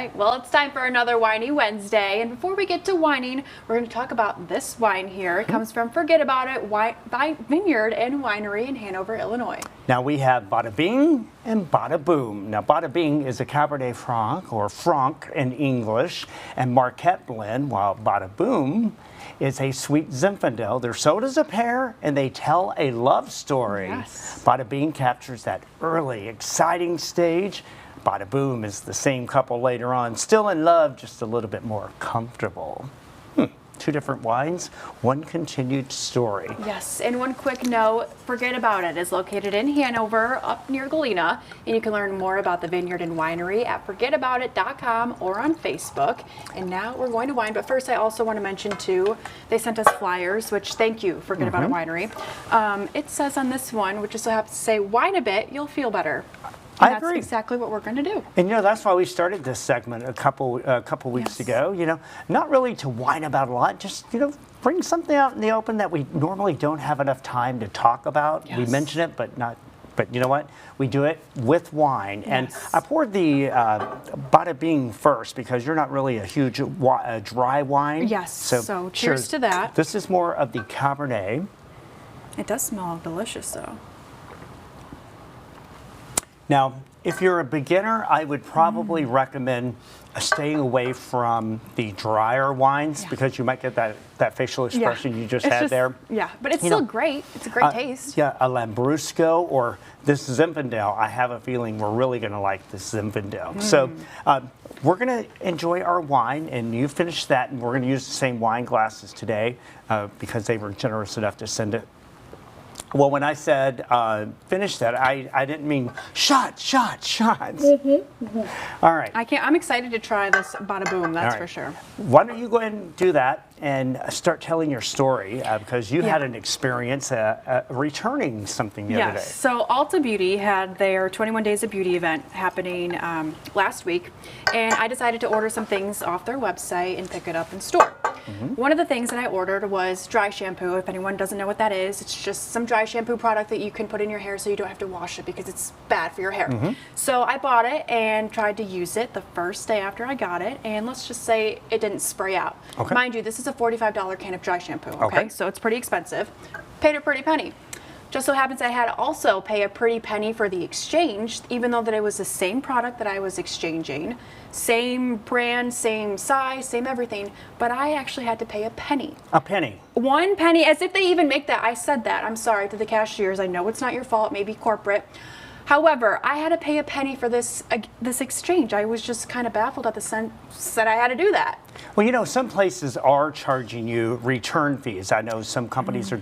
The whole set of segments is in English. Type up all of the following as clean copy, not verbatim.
right, well, it's time for another Winey Wednesday. And before we get to whining, we're going to talk about this wine here. It comes from Forget About It Vineyard and Winery in Hanover, Illinois. Now we have Bada Bing and Bada Boom. Now Bada Bing is a Cabernet Franc, or Franc in English, and Marquette blend, while Bada Boom is a sweet Zinfandel. They're sold as a pair, and they tell a love story. Yes. Bada Bing captures that early, exciting stage. Bada Boom is the same couple later on, still in love, just a little bit more comfortable. Two different wines, one continued story. Yes, and one quick note, Forget About It is located in Hanover, up near Galena, and you can learn more about the vineyard and winery at forgetaboutit.com or on Facebook. And now we're going to wine, but first I also want to mention too, they sent us flyers, which thank you, Forget About It Winery. It says on this one, which just so happens to say, wine a bit, you'll feel better. And I agree. That's exactly what we're going to do. And that's why we started this segment a couple weeks ago. Not really to whine about a lot, just bring something out in the open that we normally don't have enough time to talk about. Yes. We mention it, but not. But you know what? We do it with wine. Yes. And I poured the Bada Bing first because you're not really a huge dry wine. Yes. So cheers to that. This is more of the Cabernet. It does smell delicious, though. Now, if you're a beginner, I would probably recommend staying away from the drier wines because you might get that facial expression you just had there. Yeah, but it's still great. It's a great taste. Yeah, a Lambrusco or this Zinfandel, I have a feeling we're really going to like this Zinfandel. So we're going to enjoy our wine, and you finish that, and we're going to use the same wine glasses today because they were generous enough to send it. Well, when I said finish that, I didn't mean shots. All right. I'm excited to try this Bada Boom, that's for sure. Why don't you go ahead and do that and start telling your story because you had an experience returning something the other day. So Ulta Beauty had their 21 Days of Beauty event happening last week, and I decided to order some things off their website and pick it up in store. One of the things that I ordered was dry shampoo. If anyone doesn't know what that is, it's just some dry shampoo product that you can put in your hair so you don't have to wash it because it's bad for your hair. So I bought it and tried to use it the first day after I got it, and let's just say it didn't spray out. Mind you, this is a $45 can of dry shampoo, okay? So it's pretty expensive. Paid a pretty penny. Just so happens I had to also pay a pretty penny for the exchange, even though that it was the same product that I was exchanging, same brand, same size, same everything, but I actually had to pay a penny. A penny? 1 penny, as if they even make that. I said that, I'm sorry to the cashiers, I know it's not your fault, maybe corporate. However, I had to pay a penny for this exchange. I was just kind of baffled at the sense that I had to do that. Well, some places are charging you return fees. I know some companies are,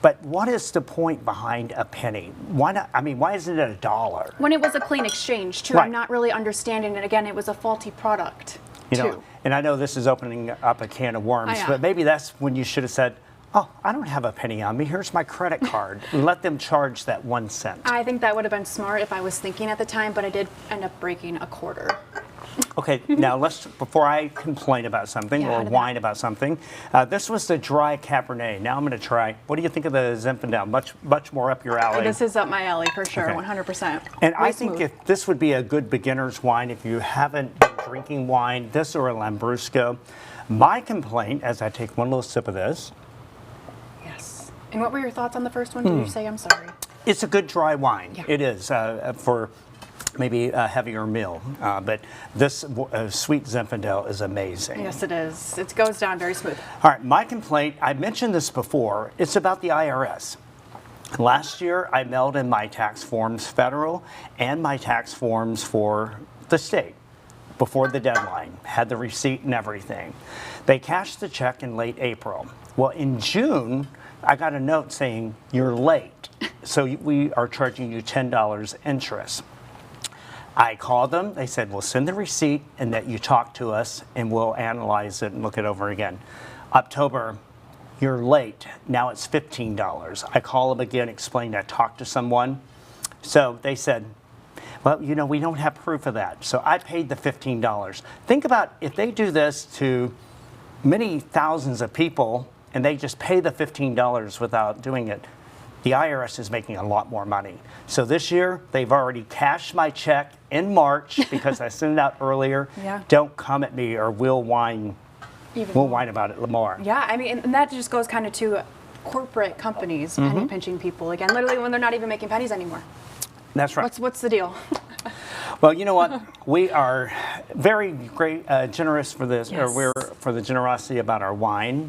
but what is the point behind a penny? Why not? I mean, why isn't it $1? When it was a clean exchange, too, I'm not really understanding it. Again, it was a faulty product, too. And I know this is opening up a can of worms, but maybe that's when you should have said, oh, I don't have a penny on me. Here's my credit card. And let them charge that 1 cent. I think that would have been smart if I was thinking at the time, but I did end up breaking a quarter. Okay, now before I complain about something or whine about something, this was the dry Cabernet. Now I'm going to try, what do you think of the Zinfandel? Much more up your alley. This is up my alley for sure, 100%. And I think if this would be a good beginner's wine, if you haven't been drinking wine, this or a Lambrusco. My complaint, as I take one little sip of this. Yes. And what were your thoughts on the first one? Did you say? I'm sorry. It's a good dry wine. Yeah. It is for maybe a heavier meal, but this sweet Zinfandel is amazing. Yes, it is. It goes down very smooth. All right, my complaint, I mentioned this before, it's about the IRS. Last year, I mailed in my tax forms federal and my tax forms for the state before the deadline, had the receipt and everything. They cashed the check in late April. Well, in June, I got a note saying, you're late, so we are charging you $10 interest. I called them. They said, we'll send the receipt and that you talk to us and we'll analyze it and look it over again. October, you're late. Now it's $15. I call them again, explain I talked to someone. So they said, well, we don't have proof of that. So I paid the $15. Think about if they do this to many thousands of people and they just pay the $15 without doing it. the IRS is making a lot more money. So this year, they've already cashed my check in March because I sent it out earlier. Yeah. Don't come at me or we'll whine about it more. Yeah, I mean, and that just goes kind of to corporate companies penny pinching people again, literally when they're not even making pennies anymore. That's right. What's the deal? Well, you know what? We are very generous for this, Yes. or we're for the generosity about our wine.